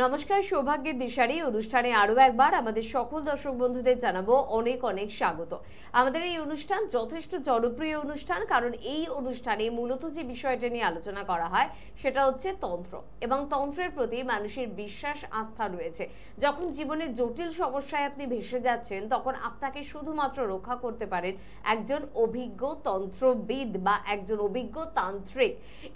নমস্কার, সৌভাগ্যের দিশারি অনুষ্ঠানে আরো একবার আমাদের সকল দর্শক বন্ধুদের জানাবো অনেক অনেক স্বাগত। আমাদের এই অনুষ্ঠান যথেষ্ট জনপ্রিয় অনুষ্ঠান, কারণ এই অনুষ্ঠানে মূলত যে বিষয়টা নিয়ে আলোচনা করা হয় সেটা হচ্ছে তন্ত্র, এবং তন্ত্রের প্রতি মানুষের বিশ্বাস আস্থা রয়েছে। যখন জীবনে জটিল সমস্যায় আপনি ভেসে যাচ্ছেন, তখন আপনাকে শুধুমাত্র রক্ষা করতে পারেন একজন অভিজ্ঞ তন্ত্রবিদ বা একজন অভিজ্ঞ তান্ত্রিক।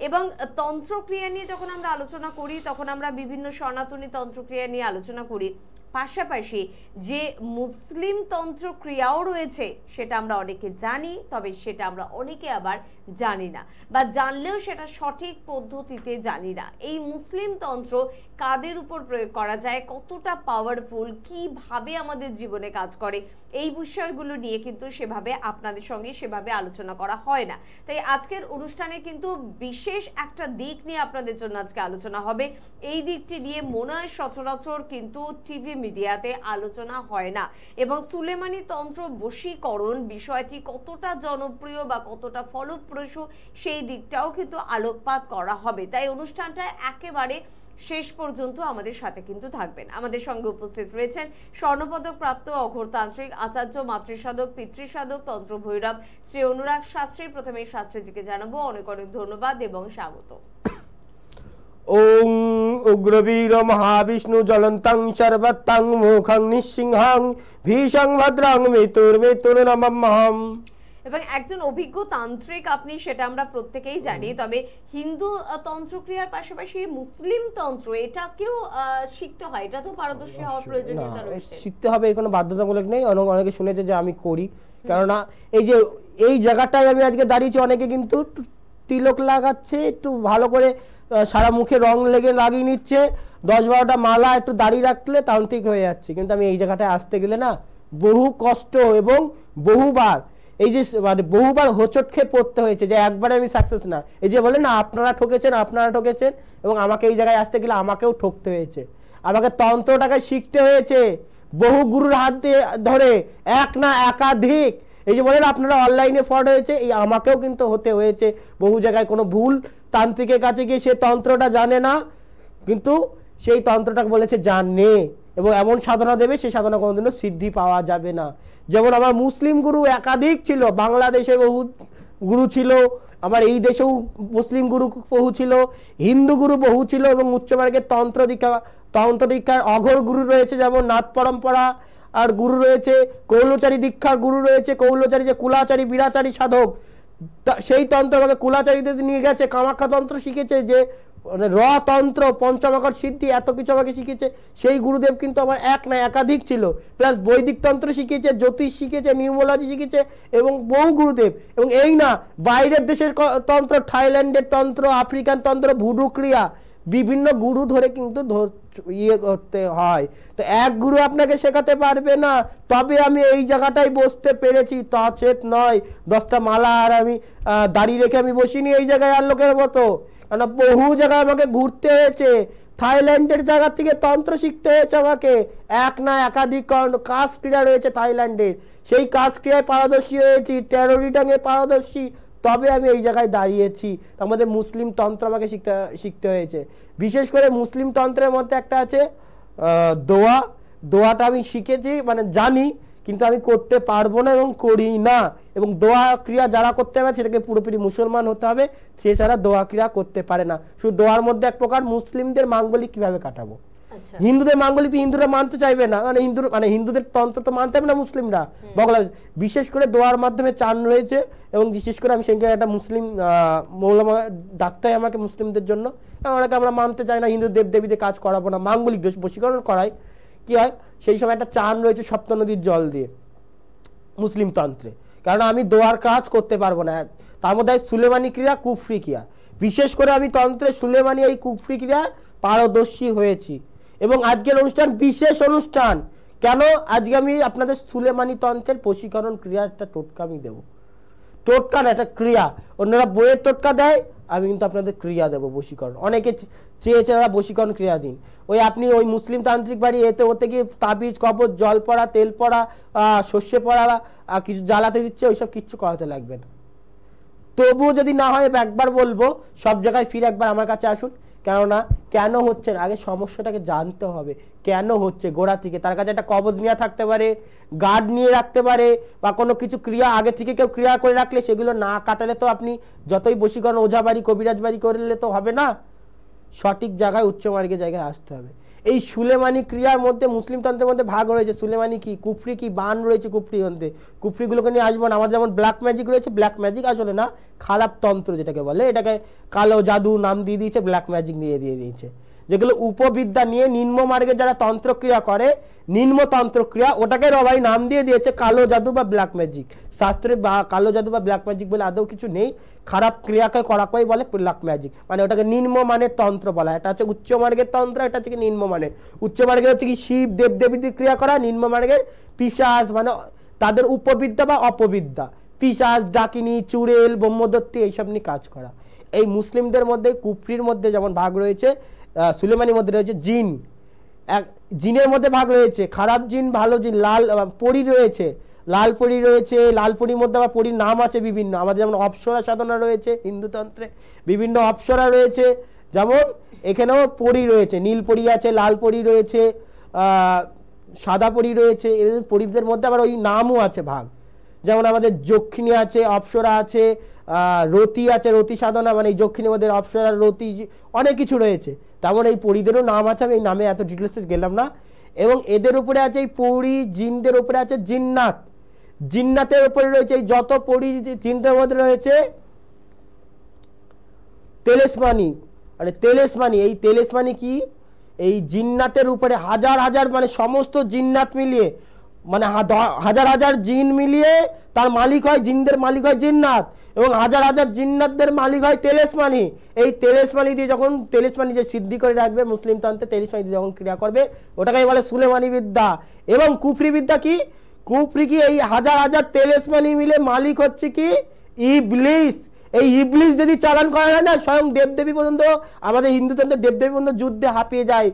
এবং তন্ত্রক্রিয়া নিয়ে যখন আমরা আলোচনা করি, তখন আমরা বিভিন্ন সনাতনী তন্ত্রক্রিয়া নিয়ে আলোচনা করি, পাশাপাশি যে মুসলিম তন্ত্রক্রিয়াও রয়েছে সেটা আমরা অনেকে জানি, তবে সেটা আমরা অনেকে আবার জানি না, বা জানলেও সেটা সঠিক পদ্ধতিতে জানি না। এই মুসলিম তন্ত্র কাদের উপর প্রয়োগ করা যায়, কতটা পাওয়ারফুল, কিভাবে আমাদের জীবনে কাজ করে, এই বিষয়গুলো নিয়ে কিন্তু সেভাবে আপনাদের সঙ্গে সেভাবে আলোচনা করা হয় না। তাই আজকের অনুষ্ঠানে কিন্তু বিশেষ একটা দিক নিয়ে আপনাদের জন্য আজকে আলোচনা হবে। এই দিকটি নিয়ে মনে হয় সচরাচর কিন্তু টিভি মিডিয়াতে আলোচনা হয় না, এবং সুলেমানি তন্ত্র বশীকরণ বিষয়টি কতটা জনপ্রিয় বা কতটা ফলপ্রসূ সেই দিকটাও কিন্তু আলোকপাত করা হবে। তাই অনুষ্ঠানটা একেবারে শেষ পর্যন্ত আমাদের সাথে কিন্তু থাকবেন। আমাদের সঙ্গে উপস্থিত রয়েছেন স্বর্ণপদক প্রাপ্ত অঘোরতান্ত্রিক আচার্য, মাতৃসাধক, পিতৃসাধক, তন্ত্র ভৈরব শ্রী অনুরাগ শাস্ত্রী। প্রথমে শাস্ত্রীজিকে জানাবো অনেক অনেক ধন্যবাদ এবং স্বাগত। ওং উগ্রবীর মহাবিষ্ণু জ্বলন্তং সর্বতং মুখং নিঃসিংহং ভীষং ভদ্রং মৃত্যুর নমঃ। এবং একজন অভিজ্ঞ তান্ত্রিক আপনি, সেটা আমরা প্রত্যেকেই জানি, তবে হিন্দু তন্ত্রক্রিয়ার পাশাপাশি মুসলিম তন্ত্র এটাকেও শিখতে হয়, এটা তো পারদর্শী হওয়ার প্রয়োজনীয়তা রয়েছে। শিখতে হবে, কোনো বাধ্যতামূলক নেই। অনেকে শুনেছে যে আমি করি, কেননা এই জায়গাটায় আমি আজকে দাঁড়িয়েছি, অনেকে কিন্তু তিলক লাগাচ্ছে, একটু ভালো করে সারা মুখে রং লাগিয়ে নিচ্ছে, 10-12টা মালা একটু দাঁড়িয়ে রাখলে তান্ত্রিক হয়ে যাচ্ছে। কিন্তু আমি এই জায়গাটায় আসতে গেলে না বহু কষ্ট এবং বহুবার বহুবার হোঁচট খেয়ে পড়তে হয়েছে, যে একবারে আমি সাকসেস না। এই যে বলে না আপনারা ঠকেছেন, এবং আমাকে এই জায়গায় আসতে গেলে আমাকেও ঠকতে হয়েছে। আমাকে তন্ত্রটাকে শিখতে হয়েছে বহু গুরুর হাত দিয়ে ধরে, এক না একাধিক। এই যে বলেন আপনারা অনলাইনে ফ্রড হয়েছে, এই আমাকেও কিন্তু হতে হয়েছে বহু জায়গায়। কোনো ভুল তান্ত্রিকের কাছে গিয়ে সে তন্ত্রটা জানে না, কিন্তু সেই তন্ত্রটাকে বলেছে জানে, এবং এমন সাধনা দেবে সেই সাধনা কোনোদিনও সিদ্ধি পাওয়া যাবে না। যেমন আমার মুসলিম গুরু একাধিক ছিল, বাংলাদেশে বহু গুরু ছিল, আমার এই দেশেও মুসলিম গুরু বহু ছিল, হিন্দু গুরু বহু ছিল, এবং উচ্চমার্গের তন্ত্র দীক্ষার অঘোর গুরু রয়েছে, যেমন নাথ পরম্পরা আর গুরু রয়েছে, কৌলচারী দীক্ষার গুরু রয়েছে। কৌলচারী যে কুলাচারী বীরাচারী সাধক, সেই তন্ত্র আমাকে কুলাচারীদের নিয়ে গেছে, কামাখ্যা তন্ত্র শিখেছে, যে র তন্ত্র, পঞ্চমাকর সিদ্ধি, এত কিছু আমাকে শিখেছে। সেই গুরুদেব কিন্তু আমার এক না একাধিক ছিল, প্লাস বৈদিক তন্ত্র শিখেছে, জ্যোতিষ শিখেছে, নিউমোলজি শিখেছে, এবং বহু গুরুদেব। এবং এই না বাইরের দেশের তন্ত্র, থাইল্যান্ডের তন্ত্র, আফ্রিকান তন্ত্র, ভুডু ক্রিয়া, বিভিন্ন গুরু ধরে কিন্তু করতে হয়। তো এক গুরু আপনাকে শেখাতে পারবে না। তবে আমি এই জায়গাটায় বসতে পেরেছি, তচেত নয় 10টা মালা আর আমি দাঁড়িয়ে রেখে আমি বসিনি এই জায়গায় আর লোকের মতো, কারণ বহু জায়গায় আমাকে ঘুরতে হয়েছে। থাইল্যান্ডের জায়গা থেকে তন্ত্র শিখতে হয়েছে আমাকে, এক না একাধিক কাজ ক্রিয়া রয়েছে থাইল্যান্ডের, সেই কাজ ক্রিয়ায় পারদর্শী হয়েছি, টেরো রিডিংয়ে পারদর্শী, তবে আমি এই জায়গায় দাঁড়িয়েছি। আমাদের মুসলিম তন্ত্র আমাকে শিখতে হয়েছে। বিশেষ করে মুসলিম তন্ত্রের মধ্যে একটা আছে দোয়াটা আমি শিখেছি, মানে জানি, কিন্তু আমি করতে পারবো না এবং করি না। এবং দোয়া ক্রিয়া যারা করতে হবে সেটাকে পুরোপুরি মুসলমান হতে হবে, সে ছাড়া দোয়া ক্রিয়া করতে পারে না। শুধু দোয়ার মধ্যে এক প্রকার মুসলিমদের মাঙ্গলিক কিভাবে কাটাবো, হিন্দুদের মাঙ্গলিক তো হিন্দুরা মানতে চাইবে না, মানে হিন্দুদের তন্ত্র তো মানতে হবে না মুসলিমরা। বগলা বিশেষ করে দোয়ার মাধ্যমে চান রয়েছে, এবং বিশেষ করে আমি সেখানে একটা মুসলিম মৌলানা ডাকতে হয় আমাকে মুসলিমদের জন্য, কারণ ওনাকে আমরা মানতে চাই না, হিন্দু দেবদেবীদের কাজ করাবো না, মাঙ্গলিক দোষ বশীকরণ করাই। কি হয় সেই সময় একটা চান রয়েছে সপ্ত নদীর জল দিয়ে মুসলিম তন্ত্রে, কারণ আমি দোয়ার কাজ করতে পারবো না। তার মধ্যে সুলেমানি ক্রিয়া, কুফরি ক্রিয়া, বিশেষ করে আমি তন্ত্রে সুলেমানি এই কুফরি ক্রিয়ার পারদর্শী হয়েছি। এবং আজকের অনুষ্ঠান বিশেষ অনুষ্ঠান, কেন আজকে আমি আপনাদের সুলেমানি তন্ত্রের প্রশিক্ষণ ক্রিয়ার একটা টোটকা আমি দেবো। টোটকা না, একটা ক্রিয়া। অন্যরা বইয়ের টোটকা দেয়, আমি কিন্তু আপনাদের ক্রিয়া দেবো বশীকরণ। অনেকে চেয়েছে বশীকরণ ক্রিয়া দিন, ওই আপনি ওই মুসলিম তান্ত্রিক বাড়ি এতে ওতে গিয়ে তাবিজ কবজ জল পড়া তেল পড়া সর্ষে পড়া কিছু জ্বালাতে দিচ্ছে, ওইসব কিচ্ছু করাতে লাগবে না। তবুও যদি না হয় একবার বলবো সব জায়গায় ফিরে একবার আমার কাছে আসুন। কেননা কেন হচ্ছে না, আগে সমস্যাটাকে জানতে হবে কেন হচ্ছে গোড়া থেকে। তার কাছে একটা কবজ নিয়ে থাকতে পারে, গার্ড নিয়ে রাখতে পারে, বা কোনো কিছু ক্রিয়া আগে থেকে কেউ ক্রিয়া করে রাখলে সেগুলো না কাটালে তো আপনি যতই বশীকরণ ওঝা বাড়ি কবিরাজ বাড়ি করলে তো হবে না। সঠিক জায়গায় উচ্চ মার্গের জায়গায় আসতে হবে। এই সুলেমানি ক্রিয়ার মধ্যে মুসলিম তন্ত্রের মধ্যে ভাগ রয়েছে। সুলেমানি কি, কুফরি কি, বান রয়েছে কুফরি মধ্যে। কুফরিগুলোকে নিয়ে আসবো না। আমাদের যেমন ব্ল্যাক ম্যাজিক রয়েছে, ব্ল্যাক ম্যাজিক আসলে না, খারাপ তন্ত্র যেটাকে বলে, এটাকে কালো জাদু নাম দিয়ে দিয়েছে, ব্ল্যাক ম্যাজিক দিয়ে দিয়েছে। যেগুলো উপবিদ্যা নিয়ে নিম্ন মার্গে যারা তন্ত্রক্রিয়া করে, নিম্ন তন্ত্রক্রিয়া, ওটাকে সবাই নাম দিয়ে দিয়েছে কালো জাদু বা ব্ল্যাক ম্যাজিক। শাস্ত্রে বা কালো জাদু বা ব্ল্যাক ম্যাজিক বলে আদৌ কিছু নেই। খারাপ ক্রিয়াকে করাকেই বলে ব্ল্যাক ম্যাজিক, মানে ওটাকে নিম্ন মানের তন্ত্র বলা। এটা হচ্ছে উচ্চ মার্গের তন্ত্র, এটা হচ্ছে নিম্ন মানের। উচ্চ মার্গের হচ্ছে কি শিব দেবদেবীদের ক্রিয়া করা, নিম্ন মার্গের পিশাচ মানে তাদের উপবিদ্যা বা অপবিদ্যা, পিশাচ ডাকিনী চুড়েল ব্রহ্মদত্তি এইসব নিয়ে কাজ করা। এই মুসলিমদের মধ্যে কুফরির মধ্যে যেমন ভাগ রয়েছে, সুলেমানির মধ্যে রয়েছে জিন, জিনের মধ্যে ভাগ রয়েছে খারাপ জিন ভালো জিন। লাল পরী রয়েছে, লাল পরী রয়েছে। লাল পরীর মধ্যে আবার পরীর নাম আছে বিভিন্ন। আমাদের যেমন অপ্সরা সাধনা রয়েছে হিন্দুতন্ত্রে, বিভিন্ন অপ্সরা রয়েছে, যেমন এখানেও পরী রয়েছে, নীল পরী আছে, লাল পরী রয়েছে, সাদা পরী রয়েছে। এদের পরীদের মধ্যে আবার ওই নামও আছে ভাগ। যেমন আমাদের যক্ষিণী আছে, অপ্সরা আছে, রতি আছে, রতি সাধনা মানে এই যক্ষিণীর মধ্যে অপ্সরা রতি অনেক কিছু রয়েছে। তেমন এই পরীদেরও নাম আছে, আমি এই নামে এত ডিটেলসে গেলাম না। এবং এদের উপরে আছে এই পরী, জিনদের উপরে আছে জিন্নাত, জিন্নাতের উপরে রয়েছে এই যত পরী জিনদের মধ্যে রয়েছে তেলেসমানি, মানে তেলেসমানি। এই তেলেসমানি কি, এই জিন্নাতের উপরে হাজার হাজার মানে সমস্ত জিন্নাত মিলিয়ে, মানে হাজার হাজার জিন মিলিয়ে তার মালিক হয়, জিনদের মালিক হয় জিন্নাত, এবং হাজার হাজার জিন্নাতদের মালিক হয় তেলেসমানি। এই তেলেসমানি দিয়ে যখন তেলেসমানি যে সিদ্ধি করে রাখবে মুসলিম তন্ত্রে, তেলেসমানি দিয়ে যখন ক্রিয়া করবে ওটাকে বলে সুলেমানি বিদ্যা। এবং কুফরি বিদ্যা কি, কুফরি কি, এই হাজার হাজার তেলেসমানি মিলে মালিক হচ্ছে কি ইবলিস। এই ইবলিস যদি চালান করা হয় না, স্বয়ং দেবদেবী পর্যন্ত, আমাদের হিন্দুতন্ত্রের দেবদেবী পর্যন্ত যুদ্ধে হাঁপিয়ে যায়।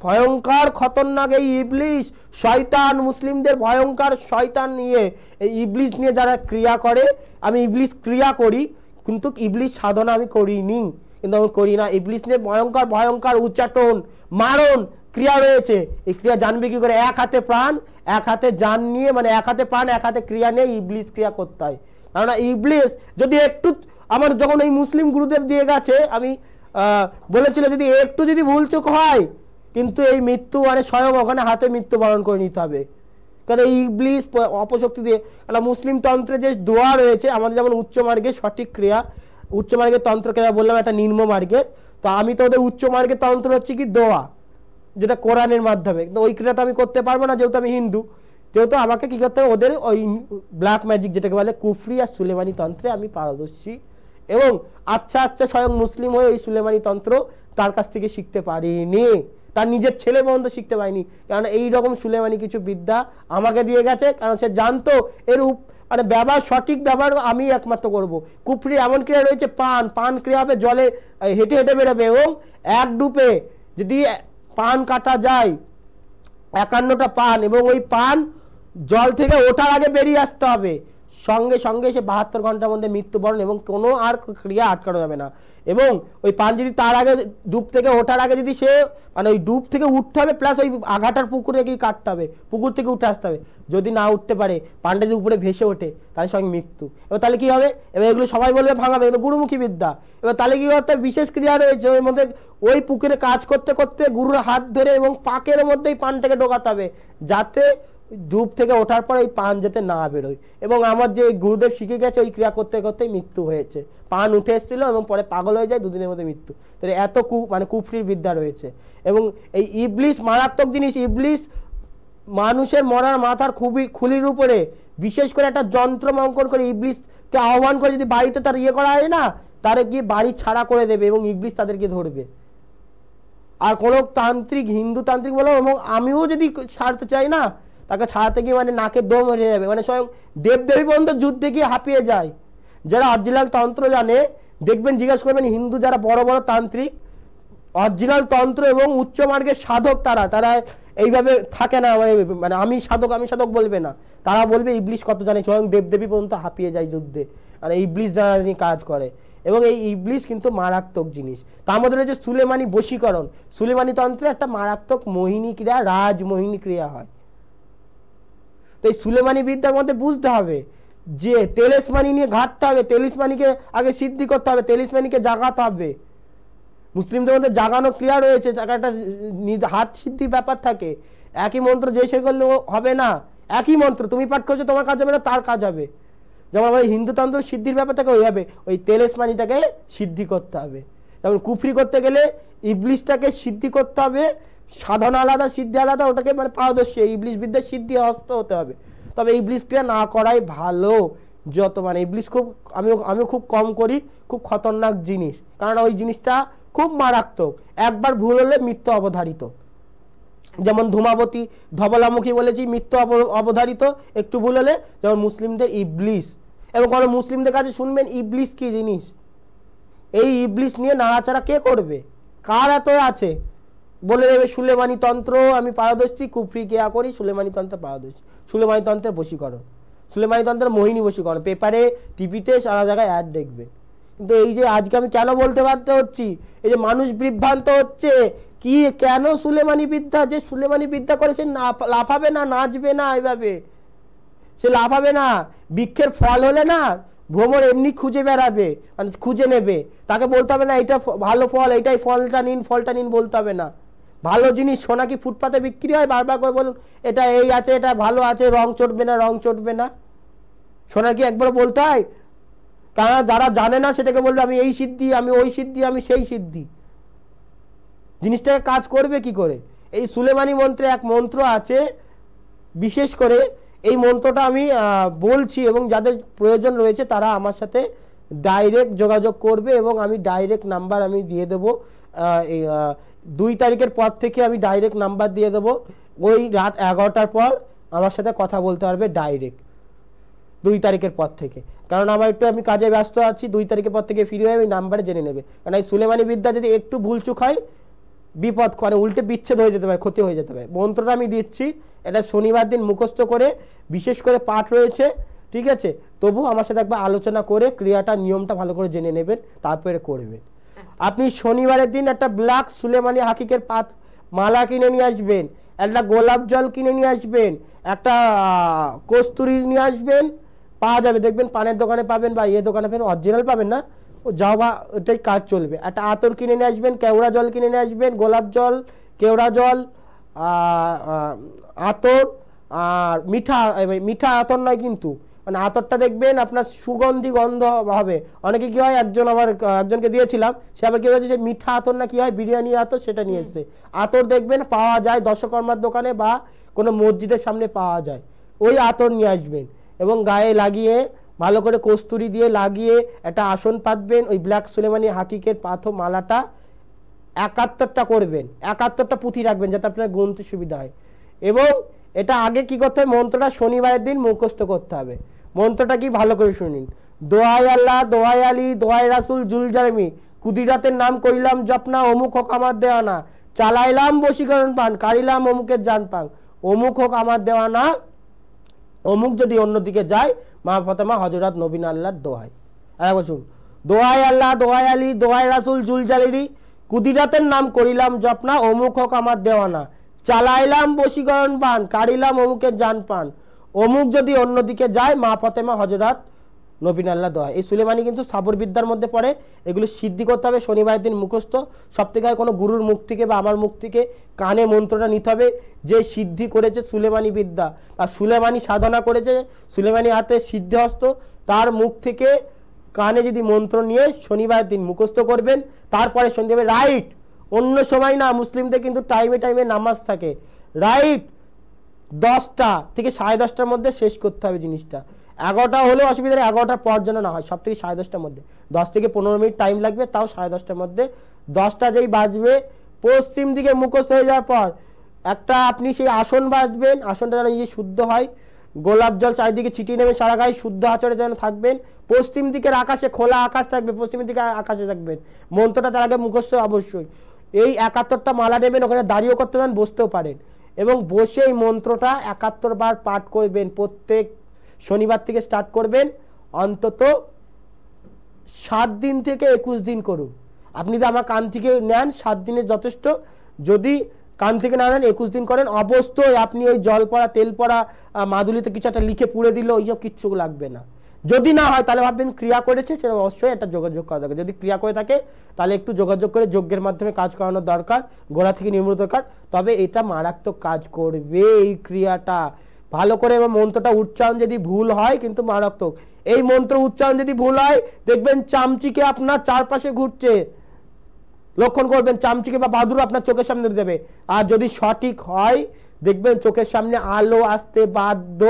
ভয়ঙ্কর খতরনাক এই ইবলিস শয়তান, মুসলিমদের ভয়ঙ্কর শয়তান নিয়ে, এই ইবলিস নিয়ে যারা ক্রিয়া করে, আমি ইবলিস ক্রিয়া করি কিন্তু ইবলিস সাধনা আমি করিনি, কিন্তু আমি করি না। ইবলিস নিয়ে ভয়ঙ্কর ভয়ঙ্কর উচ্চাটন মারণ ক্রিয়া রয়েছে। এই ক্রিয়া জানবে কি করে, এক হাতে প্রাণ এক হাতে জান নিয়ে, মানে এক হাতে প্রাণ এক হাতে ক্রিয়া নিয়ে ইবলিস ক্রিয়া করতে হয়। কারণ ইবলিস যদি একটু, আমার যখন এই মুসলিম গুরুদেব দিয়ে গেছে, আমি বলেছিল যদি একটু যদি ভুলচুক হয় কিন্তু এই মৃত্যু মানে স্বয়ং ওখানে হাতে মৃত্যুবরণ করে নিতে হবে। কারণ এই ইবলিস অপশক্তি দিয়ে, কারণ মুসলিম তন্ত্রে যে দোয়া রয়েছে, আমাদের যেমন উচ্চ মার্গের সঠিক ক্রিয়া, উচ্চ মার্গের তন্ত্র ক্রিয়া বললাম একটা নিম্ন মার্গের, তো আমি তো ওদের উচ্চ মার্গের তন্ত্র হচ্ছে কি দোয়া, যেটা কোরআনের মাধ্যমে। কিন্তু ওই ক্রিয়াটা আমি করতে পারবো না যেহেতু আমি হিন্দু, যেহেতু আমাকে কি করতে হবে, ওদের ওই ব্ল্যাক ম্যাজিক যেটাকে বলে কুফরি আর সুলেমানি তন্ত্রে আমি পারদর্শী। এবং আচ্ছা আচ্ছা স্বয়ং মুসলিম হয়ে ওই সুলেমানি তন্ত্র তার কাছ থেকে শিখতে পারিনি, তার নিজের ছেলে পর্যন্ত শিখতে পারিনি। কারণ এইরকম সুলেমানি কিছু বিদ্যা আমাকে দিয়ে গেছে, কারণ সে জানতো এর মানে ব্যবহার, সঠিক ব্যবহার আমি একমাত্র করব। কুফরি এমন ক্রিয়া রয়েছে, পান ক্রিয়া হবে জলে হেঁটে হেঁটে বেরোবে, এবং এক ডুবে যদি পান কাটা যায় 51টা পান, এবং ওই পান জল থেকে ওঠার আগে বেরিয়ে আসতে হবে, সঙ্গে সঙ্গে সে 72 ঘন্টার মধ্যে মৃত্যুবরণ, এবং কোনো আর ক্রিয়া আটকানো যাবে না। এবং ওই পান যদি তার আগে ডুব থেকে ওঠার আগে যদি সে মানে ওই ডুব থেকে উঠতে হবে, প্লাস ওই আঘাটার পুকুরে গিয়ে কাটতে হবে, পুকুর থেকে উঠে আসতে হবে। যদি না উঠতে পারে, পানটা যদি উপরে ভেসে ওঠে, তাহলে সঙ্গে মৃত্যু। এবার তাহলে কি হবে, এবার এগুলো সবাই বলবে ভাঙাবে, এগুলো গুরুমুখী বিদ্যা। এবার তাহলে কি করতে, বিশেষ ক্রিয়া রয়েছে ওই মধ্যে, ওই পুকুরে কাজ করতে করতে গুরুর হাত ধরে এবং পাকের মধ্যেই পানটাকে ঢোকাতে হবে, যাতে ডুব থেকে ওঠার পর এই পান যাতে না বেরোয়। এবং আমার যে গুরুদেব শিখে গেছে ওই ক্রিয়া করতে করতেই মৃত্যু হয়েছে, পান উঠে এসেছিল এবং পরে পাগল হয়ে যায়, 2 দিনের মধ্যে মৃত্যু। তাহলে এত মানে কুফরির বিদ্যা রয়েছে। এবং এই ইবলিস মারাত্মক জিনিস। ইবলিস মানুষের মরার মাথার খুলির উপরে বিশেষ করে একটা যন্ত্র অঙ্কন করে ইবলিশকে আহ্বান করে যদি বাড়িতে তার ইয়ে করা হয় না, তারা গিয়ে বাড়ি ছাড়া করে দেবে এবং ইবলিশ তাদেরকে ধরবে। আর কোনো তান্ত্রিক, হিন্দু তান্ত্রিক বলো, এবং আমিও যদি ছাড়তে চাই না, তাকে ছাড়াতে গিয়ে মানে নাকে দম হয়ে যাবে, মানে স্বয়ং দেবদেবী পর্যন্ত যুদ্ধে গিয়ে হাঁপিয়ে যায়। যারা অরিজিনাল তন্ত্র জানে দেখবেন, জিজ্ঞাসা করবেন হিন্দু যারা বড় বড় তান্ত্রিক, অরিজিনাল তন্ত্র এবং উচ্চ মার্গের সাধক, তারা এইভাবে থাকে না, মানে আমি সাধক বলবে না, তারা বলবে ইবলিশ কত জানে, স্বয়ং দেবদেবী পর্যন্ত হাঁপিয়ে যায় যুদ্ধে, আর ইবলিশ দ্বারা কাজ করে। এবং এই ইবলিশ কিন্তু মারাত্মক জিনিস। তার মধ্যে রয়েছে সুলেমানি বশীকরণ। সুলেমানি তন্ত্রে একটা মারাত্মক মোহিনী ক্রিয়া, রাজমোহিনী ক্রিয়া হয়। তো এই সুলেমানি বিদ্যার মধ্যে বুঝতে হবে যে তেলিসমানি নিয়ে ঘাটতে হবে, তেলিসমানিকে আগে সিদ্ধি করতে হবে, তেলিসমানিকে জাগাতে হবে। মুসলিমদের মধ্যে জাগানো ক্রিয়া রয়েছে, একটা হাত সিদ্ধি ব্যাপার থাকে। একই মন্ত্র যে সে করলে হবে না, একই মন্ত্র তুমি পাঠ করছো তোমার কাজ হবে না, তার কাজ হবে। যেমন আমাদের হিন্দু তন্ত্র সিদ্ধির ব্যাপার থাকে, ওইভাবে ওই তেলিসমানিটাকে সিদ্ধি করতে হবে। যেমন কুফরি করতে গেলে ইবলিশটাকে সিদ্ধি করতে হবে, সাধনা আলাদা সিদ্ধি আলাদা, ওটাকে মানে পারদর্শী ইবলিশ বিদ্যার সিদ্ধি হস্ত হতে হবে। তবে ইবলিশ ক্রিয়া না করাই ভালো। যত মানে ইবলিশ আমিও খুব কম করি, খুব খতরনাক জিনিস, কারণ ওই জিনিসটা খুব মারাত্মক। একবার ভুল হলে মৃত্যু অবধারিত। যেমন ধূমাবতী ধবলামুখী বলেছি, মৃত্যু অবধারিত একটু ভুল হলে। যেমন মুসলিমদের ইবলিশ, এবং কোনো মুসলিমদের কাছে শুনবেন ইবলিশ কি জিনিস, এই ইবলিশ নিয়ে নাড়াচাড়া কে করবে, কার এত আছে, বলে দেবে সুলেমানি তন্ত্র আমি পারদর্শী, কুফরি কেয়া করি, সুলেমানি তন্ত্র পারদর্শী, সুলেমানি তন্ত্রের বশীকরণ, সুলেমানি তন্ত্রের মোহিনী বশীকরণ, পেপারে টিভিতে সারা জায়গায় অ্যাড দেখবে। কিন্তু এই যে আজকে আমি কেন বলতে বাধ্য হচ্ছি, এই যে মানুষ বিভ্রান্ত হচ্ছে, কি কেন সুলেমানি বিদ্যা, যে সুলেমানি বিদ্যা করে সে লাফাবে না, নাচবে না, এইভাবে সে লাফাবে না। বৃক্ষের ফল হলে না ভ্রমর এমনি খুঁজে বেড়াবে, মানে খুঁজে নেবে, তাকে বলতে হবে না এটা ভালো ফল, এইটাই ফলটা নিন বলতে হবে না। ভালো জিনিস সোনা কি ফুটপাতে বিক্রি হয়, বারবার করে বলুন এটা এই আছে, এটা ভালো আছে, রং চটবে না, সোনা কি একবার বলতে হয়? কারণ যারা জানে না সেটাকে বলবে আমি এই সিদ্ধি, আমি ওই সিদ্ধি, আমি সেই সিদ্ধি, জিনিসটাকে কাজ করবে কি করে? এই সুলেমানি মন্ত্রে এক মন্ত্র আছে, বিশেষ করে এই মন্ত্রটা আমি বলছি, এবং যাদের প্রয়োজন রয়েছে তারা আমার সাথে ডাইরেক্ট যোগাযোগ করবে, এবং আমি ডাইরেক্ট নাম্বার আমি দিয়ে দেবো। 2 তারিখের পর থেকে আমি ডাইরেক্ট নাম্বার দিয়ে দেবো, ওই রাত 11টার পর আমার সাথে কথা বলতে পারবে ডাইরেক্ট 2 তারিখের পর থেকে। কারণ আমি কাজে ব্যস্ত আছি, 2 তারিখের পর থেকে ফিরে ওই নাম্বারে জেনে নেবে। কারণ এই সুলেমানি বিদ্যা যদি একটু ভুলচুক হয় বিপদ করে, উল্টে বিচ্ছেদ হয়ে যেতে পারে, ক্ষতি হয়ে যেতে পারে। মন্ত্রটা আমি দিচ্ছি, এটা শনিবার দিন মুখস্থ করে, বিশেষ করে পাঠ রয়েছে, ঠিক আছে? তবু আমার সাথে একবার আলোচনা করে ক্রিয়াটা নিয়মটা ভালো করে জেনে নেবেন, তারপরে করবেন। আপনি শনিবারের দিন একটা ব্ল্যাক সুলেমানি হাকিকের মালা কিনে নিয়ে আসবেন, একটা গোলাপ জল কিনে নিয়ে আসবেন, একটা কস্তুরি নিয়ে আসবেন, পাওয়া যাবে দেখবেন পানের দোকানে পাবেন বা দোকানে পাবেন, অরিজিনাল পাবেন না, ও যাও বা ওটাই কাজ চলবে। একটা আতর কিনে নিয়ে আসবেন, কেওড়া জল কিনে নিয়ে আসবেন, গোলাপ জল, কেওড়া জল, আতর, আর মিঠা আতর নয় কিন্তু, মানে আতরটা দেখবেন আপনার সুগন্ধি গন্ধ হবে। অনেকে কি হয়, একজনকে দিয়েছিলাম, সে আবার কি হয়েছে, সে মিঠা আতর না কি হয় বিরিয়ানির আতর, সেটা নিয়ে এসছে। আতর দেখবেন পাওয়া যায় দশকর্মার দোকানে বা কোনো মসজিদের সামনে পাওয়া যায়, ওই আতর নিয়ে আসবেন, এবং গায়ে লাগিয়ে ভালো করে কস্তুরি দিয়ে লাগিয়ে একটা আসন পাতবেন। ওই ব্ল্যাক সুলেমানি হাকিকের পাথর মালাটা 71টা করবেন, 71টা পুঁথি রাখবেন যাতে আপনার গুনতে সুবিধা হয়। এবং এটা আগে কি করতে হবে, মন্ত্রটা শনিবারের দিন মুখস্থ করতে হবে। মন্ত্রটা কি ভালো করে শুনুন, দোহাই আল্লাহ, দোহাই আলী, দোহাই রাসুল, জুল জালমি, কুদিরাতের নাম করিলাম জপনা, অমুক হোক আমার দেওয়ানা, চালাইলাম বশীকরণ পান, কারিলাম অমুকের জান পান, অমুক হোক আমার দেওয়ানা, অমুক যদি অন্যদিকে যায় মা ফাতেমা হযরত নবীন আল্লাহর দোহাই। আর বলুন, দোহাই আল্লাহ, দোহাই আলী, দোহাই রাসুল, জুল জালিরি, কুদিরাতের নাম করিলাম জপনা, অমুক হোক আমার দেওয়ানা, চালাইলাম বশীকরণ পান, কারিলাম অমুকের জান পান, অমুক যদি অন্যদিকে যায় মা ফাতেমা হযরত নবীন আল্লাহ দোহাই। এই সুলেমানি কিন্তু সাবর বিদ্যার মধ্যে পড়ে, এগুলো সিদ্ধি করতে হবে শনিবারের দিন মুখস্থ। সব থেকে কোনো গুরুর মুখ থেকে বা আমার মুখ থেকে কানে মন্ত্রটা নিতে হবে, যে সিদ্ধি করেছে সুলেমানি বিদ্যা বা সুলেমানি সাধনা করেছে, সুলেমানি হাতে সিদ্ধিহস্ত, তার মুখ থেকে কানে যদি মন্ত্র নিয়ে শনিবারের দিন মুখস্থ করবেন, তারপরে সন্ধ্যে রাইট, অন্য সময় না। মুসলিমদের কিন্তু টাইমে নামাজ থাকে, রাইট 10টা থেকে 10:30টার মধ্যে শেষ করতে হবে জিনিসটা। 11টা হলেও অসুবিধা নেই, 11টার পর যেন না হয়, সব থেকে 10:30টার মধ্যে। 10 থেকে 15 মিনিট টাইম লাগবে, তাও 10:30টার মধ্যে। 10টা যেই বাজবে, পশ্চিম দিকে মুখস্থ হয়ে যাওয়ার পর একটা আপনি সেই আসন বাজবেন, আসনটা যেন এই শুদ্ধ হয়, গোলাপ জল চারিদিকে ছিটিয়ে নেবেন, সারা গায়ে শুদ্ধ আচরণে যেন থাকবেন। পশ্চিম দিকের আকাশে, খোলা আকাশ থাকবে, পশ্চিমের দিকে আকাশে থাকবেন। মন্ত্রটা তার আগে মুখস্থ অবশ্যই। এই 71টা মালা নেবেন, ওখানে দাঁড়িয়েও করতে পারেন, বসতেও পারেন, এবং বসে এই মন্ত্রটা 71 বার পাঠ করবেন। প্রত্যেক শনিবার থেকে স্টার্ট করবেন, অন্তত 7 দিন থেকে 21 দিন করুন। আপনি যদি আমার কান থেকে নেন 7 দিনের যথেষ্ট, যদি কান থেকে না নেন 21 দিন করেন, অবশ্যই আপনি ওই জল পড়া, তেল পড়া, মাদুলিতে কিছু একটা লিখে পুড়ে দিল, ওইসব কিচ্ছু লাগবে না। যদি না হয় তাহলে ভাববেন ক্রিয়া করেছে, সেটা অবশ্যই একটা যোগাযোগ করা দরকার। যদি ক্রিয়া করে থাকে তাহলে একটু যোগাযোগ করে যজ্ঞের মাধ্যমে কাজ করানোর দরকার, গোড়া থেকে নির্মূল দরকার, তবে এটা মারাত্মক কাজ করবে এই ক্রিয়াটা। ভালো করে এবং মন্ত্রটা উচ্চারণ যদি ভুল হয় কিন্তু মারাত্মক। এই মন্ত্র উচ্চারণ যদি ভুল হয়, দেখবেন চামচিকে আপনার চারপাশে ঘুরছে, লক্ষণ করবেন, চামচিকে বা বাদুর আপনার চোখের সামনে যাবে। আর যদি সঠিক হয়, দেখবেন চোখের সামনে আলো আসতে বাধ্য।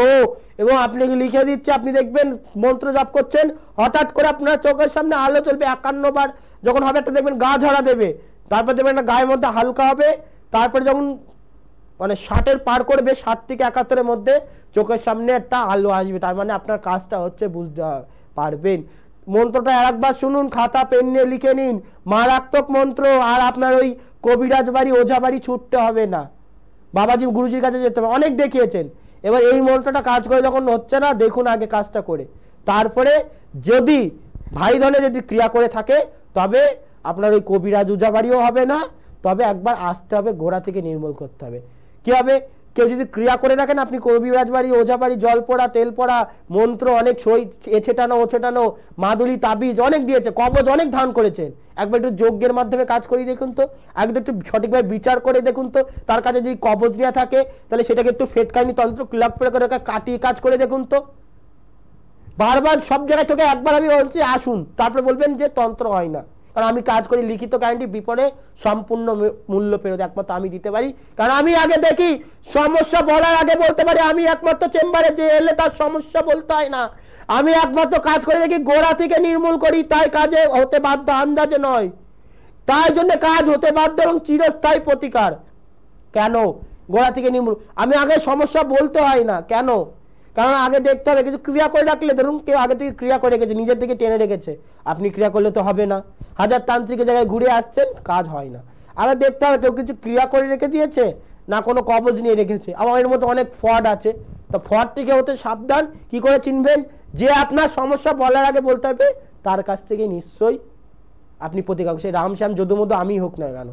এবং আপনি লিখে দিচ্ছে, আপনি দেখবেন মন্ত্র জপ করছেন, হঠাৎ করে আপনার চোখের সামনে আলো চলবে 51 বার। যখন হবে একটা দেখবেন গা ঝাড়া দেবে, তারপর দেখবেন একটা গায়ের মধ্যে হালকা হবে, তারপরে যখন মানে 60-এর পার করবে, 60 থেকে 71-এর মধ্যে চোখের সামনে একটা আলো আসবে, তার মানে আপনার কাজটা হচ্ছে, বুঝতে পারবেন। মন্ত্রটা আরেকবার শুনুন, খাতা পেন নিয়ে লিখে নিন, মারাত্মক মন্ত্র। আর আপনার ওই কবিরাজ বাড়ি, ওঝা বাড়ি ছুটতে হবে না, বাবাজি গুরুজির কাছে যেতে হবে, অনেক দেখিয়েছেন। এবার এই মন্ত্রটা কাজ করে যখন হচ্ছে না, দেখুন আগে কাজটা করে, তারপরে যদি ভাই ধনে যদি ক্রিয়া করে থাকে, তবে আপনার ওই কবিরাজ ওঝা বাড়িও হবে না, তবে একবার আসতে হবে, গোড়া থেকে নির্মূল করতে হবে। কি হবে, কেউ যদি ক্রিয়া করে রাখেন, আপনি কবিরাজ বাড়ি, ওঝা বাড়ি, জল পড়া, তেল পড়া, মন্ত্র অনেক সই, এছেটানো ওছেটানো, মাদুলি, তাবিজ অনেক দিয়েছে, কবজ অনেক ধারণ করেছেন, একবার একটু যজ্ঞের মাধ্যমে কাজ করিয়ে দেখুন তো, একদম একটু সঠিকভাবে বিচার করে দেখুন তো, তার কাছে যদি কবজ নেওয়া থাকে তাহলে সেটাকে একটু ফেটকানি তন্ত্র ক্লাব করে কাটিয়ে কাজ করে দেখুন তো। বারবার সব জায়গায় থেকে একবার আমি বলছি আসুন, তারপরে বলবেন যে তন্ত্র হয় না, কারণ আমি কাজ করি, লিখিত গ্যারান্টি, বিপণে সম্পূর্ণ মূল্য ফেরত একমাত্র আমি দিতে পারি, কারণ আমি আগে দেখি, সমস্যা বলার আগে বলতে পারি। আমি একমাত্র চেম্বারে যে এলে তার সমস্যা বলতে হয় না, আমি একমাত্র কাজ করে দেখি, গোড়া থেকে নির্মূল করি, তাই কাজে হতে বাধ্য, আন্দাজে নয়। তাই জন্য কাজ হতে বাধ্য এবং চিরস্থায়ী প্রতিকার। কেন গোড়া থেকে নির্মূল? আমি আগে সমস্যা বলতে হয় না, কেন? কারণ আগে দেখতে হবে, কিছু ক্রিয়া করে রাখলে, ধরুন কেউ আগে থেকে ক্রিয়া করে রেখেছে, নিজের দিকে টেনে রেখেছে, আপনি ক্রিয়া করলে তো হবে না। হাজার তান্ত্রিকের জায়গায় ঘুরে আসছেন, কাজ হয় না। আগে দেখতে হবে কেউ কিছু ক্রিয়া করে রেখে দিয়েছে না কোনো কবজ নিয়ে রেখেছে। আবার এর মধ্যে অনেক ফ্রড আছে, তো ফ্রড থেকে হতে সাবধান। কি করে চিনবেন? যে আপনার সমস্যা বলার আগে বলতে হবে, তার কাছ থেকে নিশ্চয়ই আপনি প্রতিকার, সেই রামশ্যাম যদুমধু আমি হোক না কেন,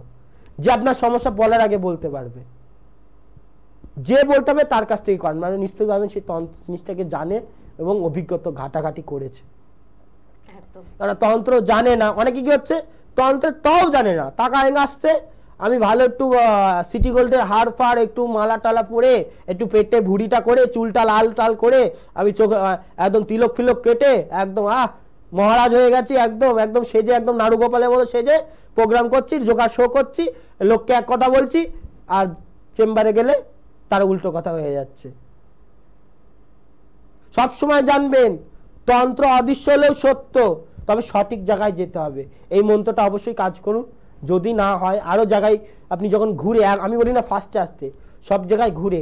যে আপনার সমস্যা বলার আগে বলতে পারবে, যে বলতে হবে তার কাছ থেকে করেন, মানে নিশ্চয়ই পাবেন সে জিনিসটাকে জানে এবং অভিজ্ঞতা ঘাটাঘাটি করেছে। তারা তন্ত্র জানে না, অনেকে কি হচ্ছে তন্ত্রের তাও জানে না, টাকা এনে আসছে, আমি ভালো একটু সিটি গোল্ডের হাড় ফাড়, একটু মালা টালা পরে, একটু পেটে ভুড়িটা করে, চুলটা লাল টাল করে, আমি চোখে একদম তিলক ফিলক কেটে একদম মহারাজ হয়ে গেছি, একদম একদম সেজে, একদম নাড়ু গোপালের মতো সেজে প্রোগ্রাম করছি, জোগাড় শো করছি, লোককে এক কথা বলছি, আর চেম্বারে গেলে তার উল্টো কথা হয়ে যাচ্ছে। সবসময় জানবেন তন্ত্র অদৃশ্য হলেও সত্য, তবে সঠিক জায়গায় যেতে হবে। এই মন্ত্রটা অবশ্যই কাজ করুন। যদি না হয় আরো জায়গায় আপনি যখন ঘুরে, আমি বলি না ফার্স্টে আসতে, সব জায়গায় ঘুরে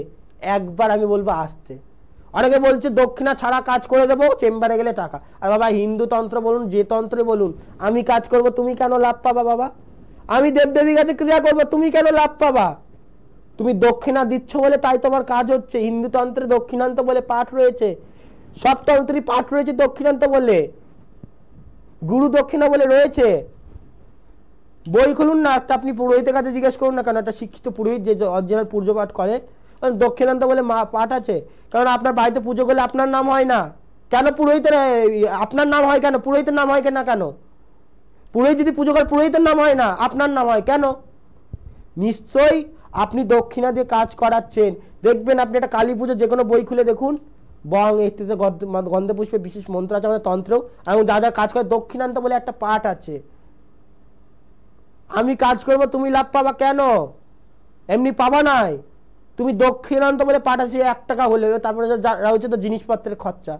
একবার আমি বলবো আসতে। অনেকে বলছে দক্ষিণা ছাড়া কাজ করে দেবো, চেম্বারে গেলে টাকা। আর বাবা হিন্দু তন্ত্র বলুন, যে তন্ত্রে বলুন, আমি কাজ করব, তুমি কেন লাভ পাবা? বাবা আমি দেবদেবীর কাছে ক্রিয়া করবো, তুমি কেন লাভ পাবা? তুমি দক্ষিণা দিচ্ছ বলে তাই তোমার কাজ হচ্ছে। হিন্দু তন্ত্রে দক্ষিণান্ত বলে পাঠ রয়েছে, সব তন্ত্রই পাঠ রয়েছে দক্ষিণান্ত বলে, গুরু দক্ষিণা বলে রয়েছে। বই খুলুন না একটা, আপনি পুরোহিতের কাছে জিজ্ঞেস করুন না কেন, একটা শিক্ষিত পুরোহিত যে অরিজিনাল পূর্য পাঠ করে, দক্ষিণান্ত বলে পাঠ আছে। কারণ আপনার বাড়িতে পুজো করলে আপনার নাম হয় না কেন? পুরোহিতের আপনার নাম হয় কেন? পুরোহিতের নাম হয় না কেন? পুরোহিত যদি পুজো করে পুরোহিতের নাম হয় না, আপনার নাম হয় কেন? নিশ্চয়ই আপনি দক্ষিণা দিয়ে কাজ করাচ্ছেন। দেখবেন আপনি একটা কালী পুজো যে কোনো বই খুলে দেখুন, বং এতে গন্ধে পুষ্পে বিশেষ মন্ত্র আছে আমাদের তন্ত্রেও, এবং যা যা কাজ করে দক্ষিণান্ত বলে একটা পাঠ আছে। আমি কাজ করব, তুমি লাভ পাবা কেন? এমনি পাবা নাই। তুমি দক্ষিণান্ত বলে পাঠাচ্ছি 1 টাকা হলে, তারপরে রয়েছে তো জিনিসপত্রের খরচা।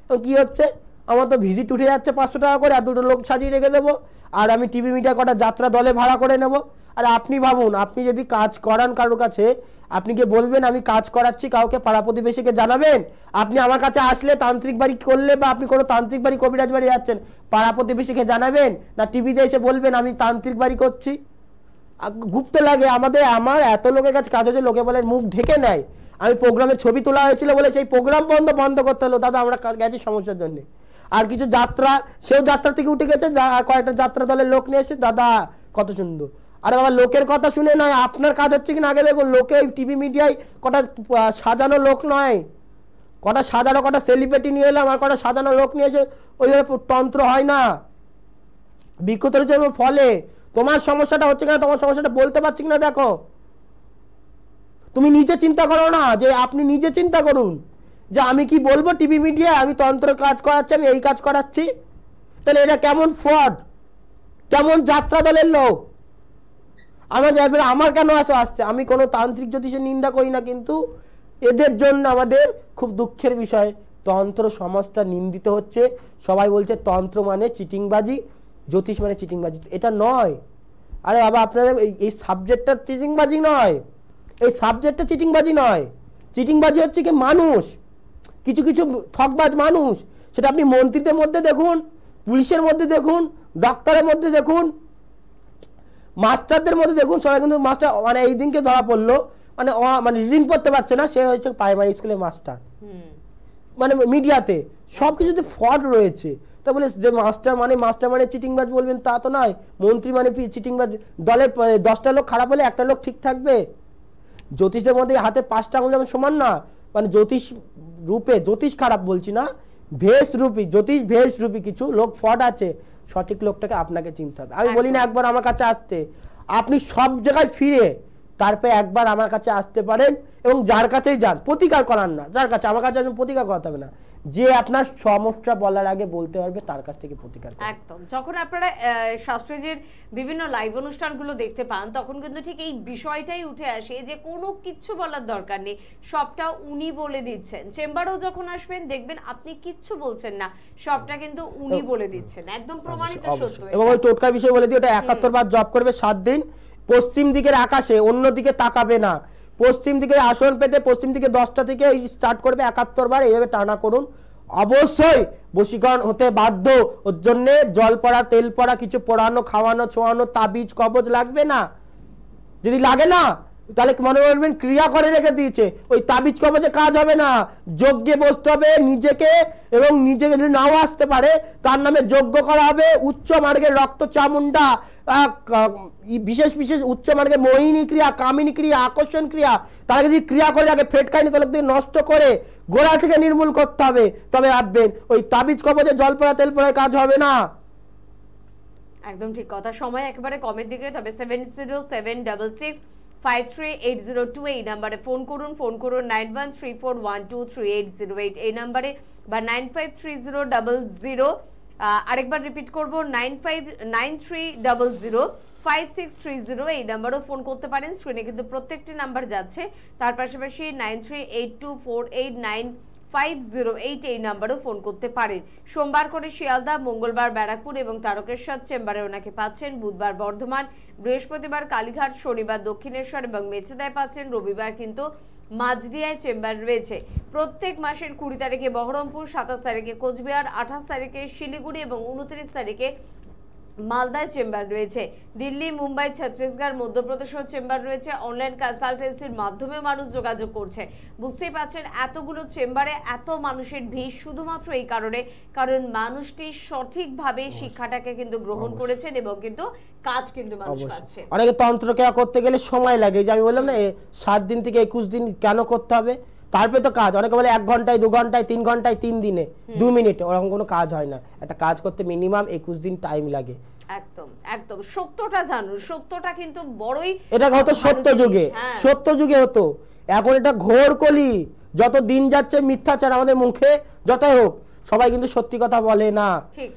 তো কি হচ্ছে, আমার তো ভিজিট উঠে যাচ্ছে 500 টাকা করে, আর 2টো লোক সাজিয়ে রেখে দেবো, আর আমি টিভি মিডিয়া কটা যাত্রা দলে ভাড়া করে নেব। আর আপনি ভাবুন, আপনি যদি কাজ করান কারোর কাছে, আপনি কি বলবেন আমি কাজ করাচ্ছি, কাউকে পাড়া প্রতিবেশীকে জানাবেন? আপনি আমার কাছে আসলে তান্ত্রিক বাড়ি করলে, বা আপনি কোনো তান্ত্রিক বাড়ি কবিরাজ বাড়ি যাচ্ছেন, পাড়া প্রতিবেশীকে জানাবেন? না টিভিতে এসে বলবেন আমি তান্ত্রিক বাড়ি করছি? গুপ্ত লাগে আমার এত লোকের কাছে কাজ হচ্ছে, লোকে বলে মুখ ঢেকে নেয়। আমি প্রোগ্রামের ছবি তোলা হয়েছিল বলে সেই প্রোগ্রাম বন্ধ করতে হলো, দাদা আমরা গেছি সমস্যার জন্য। আর কিছু যাত্রা, সেও যাত্রা থেকে উঠে গেছে, আর কয়েকটা যাত্রা দলের লোক নিয়ে এসে, দাদা কত সুন্দর। আরে বাবা, লোকের কথা শুনে নয়, আপনার কাজ হচ্ছে কিনা আগে দেখুন। লোকে টিভি মিডিয়ায় কটা সাজানো লোক নয়, কটা সাজানো, কটা সেলিব্রিটি নিয়ে এলাম, আর কটা সাজানো লোক নিয়ে এসে ওইভাবে তন্ত্র হয় না। বিক্ষতের জন্য ফলে তোমার সমস্যাটা হচ্ছে কিনা, তোমার সমস্যাটা বলতে পারছি কিনা দেখো। তুমি নিজে চিন্তা করো না, যে আপনি নিজে চিন্তা করুন যে আমি কি বলবো টিভি মিডিয়া, আমি তন্ত্র কাজ করাচ্ছি, আমি এই কাজ করাচ্ছি। তাহলে এটা কেমন ফ্রড, কেমন যাত্রা দলের লোক। আমার কেন আসছে? আমি কোনো তান্ত্রিক জ্যোতিষের নিন্দা করি না, কিন্তু এদের জন্য আমাদের খুব দুঃখের বিষয়, তন্ত্র সমাজটা নিন্দিত হচ্ছে। সবাই বলছে তন্ত্র মানে চিটিংবাজি, জ্যোতিষ মানে চিটিংবাজি। এটা নয়। আরে বাবা, আপনাদের এই সাবজেক্টটা চিটিংবাজি নয়, এই সাবজেক্টটা চিটিংবাজি নয়। চিটিংবাজি হচ্ছে কি মানুষ, কিছু কিছু ঠকবাজ মানুষ। সেটা আপনি মন্ত্রীদের মধ্যে দেখুন, পুলিশের মধ্যে দেখুন, ডাক্তারের মধ্যে দেখুন, মাস্টারদের মধ্যে দেখুন। সবাই কিন্তু মাস্টার, মানে এই দিনকে ধরা পড়লো, মানে রিডিং পড়তে পারছে না, সে হচ্ছে প্রাইমারি স্কুলের মাস্টার। মানে মিডিয়াতে সবকিছুতে ফ্রড রয়েছে। তা বলে যে মাস্টার মানে চিটিংবাজ বলবেন তা তো নয়। মন্ত্রী মানে চিটিংবাজ। দলের 10টা লোক খারাপ হলে একটা লোক ঠিক থাকবে? জ্যোতিষের মধ্যে হাতে 5টা আঙুল যেমন সমান না, মানে জ্যোতিষ রূপে, জ্যোতিষ খারাপ বলছি না, ভেষ রূপী, জ্যোতিষ ভেষ রূপী কিছু লোক ফ্রড আছে। সঠিক লোকটাকে আপনাকে চিনতে হবে। আমি বলি না একবার আমার কাছে আসতে, আপনি সব জায়গায় ফিরে তারপরে একবার আমার কাছে আসতে পারেন, এবং যার কাছেই যান, প্রতিকার করান না। যার কাছে, আমার কাছে প্রতিকার করাতে হবে না, যে আপনার সমস্যা বলার আগে বলতে পারবে তার কাছ থেকে প্রতিকার। একদম। যখন আপনারা শাস্ত্রীজির বিভিন্ন লাইভ অনুষ্ঠানগুলো দেখতে পান, তখন কিন্তু ঠিক এই বিষয়টাই উঠে আসে যে কোনো কিচ্ছু বলার দরকার নেই, সবটা উনি বলে দিচ্ছেন। চেম্বারেও যখন আসবেন দেখবেন আপনি কিচ্ছু বলছেন না, সবটা কিন্তু উনি বলে দিচ্ছেন, একদম প্রমাণিত সত্য। এবং ওই টোটকার বিষয় বলে দিই, ওটা 71 বার জপ করবে 7 দিন। পশ্চিম দিকের আকাশে, অন্য দিকে তাকাবে না, পশ্চিম দিকে আসন পেতে পশ্চিম দিকে 10টা থেকে স্টার্ট করবে 71 বার। এইভাবে টানা করুন, অবশ্যই বশীকরণ হতে বাধ্য। ওর জন্য জল পড়া, তেল পড়া, কিছু পড়ানো, খাওয়ানো, ছোঁয়ানো, তাবিজ কবজ লাগবে না। যদি লাগে না তাহলে মনে করবেন ক্রিয়া করে রেখে দিয়েছে, ওই তাবিজ কবজে কাজ হবে না। যজ্ঞে বসতে হবে নিজেকে, এবং নিজেকে যদি নাও আসতে পারে তার নামে যজ্ঞ করা হবে। উচ্চ মার্গের রক্ত চামুন্ডা, বিশেষ বিশেষ উচ্চ মার্গের মোহিনী ক্রিয়া, কামিনী ক্রিয়া, আকর্ষণ ক্রিয়া, তারা যদি ক্রিয়া করে আগে ফেটকাইনি তলক দিয়ে নষ্ট করে গোড়া থেকে নির্মূল করতে হবে, তবে আসবেন। ওই তাবিজ কবজে জল পড়া তেল পড়ায় কাজ হবে না। একদম ঠিক কথা। সময় একেবারে কমের দিকে, তবে 7076653802 এই নাম্বারে ফোন করুন। 9134123808 এই নাম্বারে, বা 953000। আরেকবার রিপিট করবো, 9593005630 এই নাম্বারও ফোন করতে পারেন। স্ক্রিনে কিন্তু প্রত্যেকটি নাম্বার যাচ্ছে। তার পাশাপাশি 9382489508 এই নাম্বারও ফোন করতে পারেন। সোমবার করে শিয়ালদা, মঙ্গলবার ব্যারাকপুর এবং তারকেশ্বর চেম্বারে ওনাকে পাচ্ছেন। বুধবার বর্ধমান, বৃহস্পতিবার কালীঘাট, শনিবার দক্ষিণেশ্বর এবং মেছেদায় পাচ্ছেন। রবিবার কিন্তু মাঝদিয়ায় চেম্বার রয়েছে। প্রত্যেক মাসের 20 তারিখে বহরমপুর, 27 তারিখে কোচবিহার, 28 তারিখে শিলিগুড়ি এবং 29 তারিখে মালদায় চেম্বার রয়েছে। দিল্লি, মুম্বাই, ছত্তিশগড়, মধ্যপ্রদেশেও চেম্বার রয়েছে। অনলাইন কনসালটেন্সির মাধ্যমে মানুষ যোগাযোগ করছে। বুঝতেই পারছেন এতগুলো চেম্বারে এত মানুষের ভিড় শুধুমাত্র এই কারণে, কারণ মানুষটি সঠিকভাবে শিক্ষাটাকে কিন্তু গ্রহণ করেছেন এবং কিন্তু কাজ কিন্তু মানুষ পাচ্ছে। অনেকে তন্ত্রক্রিয়া করতে গেলে সময় লাগে, যে আমি বললাম না 7 দিন থেকে 21 দিন কেন করতে হবে, তারপরে তো কাজ। অনেকে বলে 1 ঘন্টায়, 2 ঘন্টায়, 3 ঘন্টায়, 3 দিনে, 2 মিনিটে, ওরকম কোনো কাজ হয় না। একটা কাজ করতে মিনিমাম 21 দিন টাইম লাগে। একদম একদম সত্যটা জানুন, সত্যটা কিন্তু বড়ই, এটা হতো সত্য যুগে, সত্য যুগে হতো। এখন এটা ঘোর কলি। যত দিন যাচ্ছে মিথ্যাচার আমাদের মুখে যতই হোক, সবাই কিন্তু সত্যি কথা বলে না। ঠিক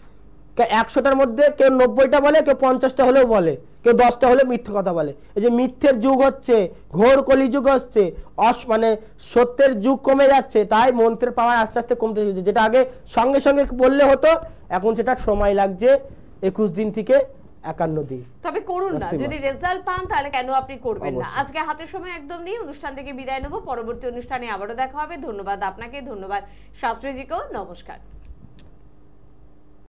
100টার মধ্যে কেউ 90টা বলে, কেউ 50টা হলেও বলে, কেউ 10টা হলে মিথ্যে কথা বলে। এই যে মিথ্যের যুগ হচ্ছে, ঘোর কলিযুগ হচ্ছে, মানে সত্যের যুগ কমে যাচ্ছে, তাই মন্ত্রের পাওয়ার আস্তে আস্তে কমতে চলেছে। যেটা আগে সঙ্গে সঙ্গে বললে হতো, এখন সেটা সময় লাগছে 21 দিন থেকে 51 দিন। তবে করুন না, যদি রেজাল্ট পান তাহলে কেন আপনি করবেন না। আজকে হাতে সময় একদম নেই, অনুষ্ঠান থেকে বিদায় নেব। পরবর্তী অনুষ্ঠানে আবারও দেখা হবে। ধন্যবাদ আপনাকে, ধন্যবাদ শাস্ত্রীজিকেও, নমস্কার।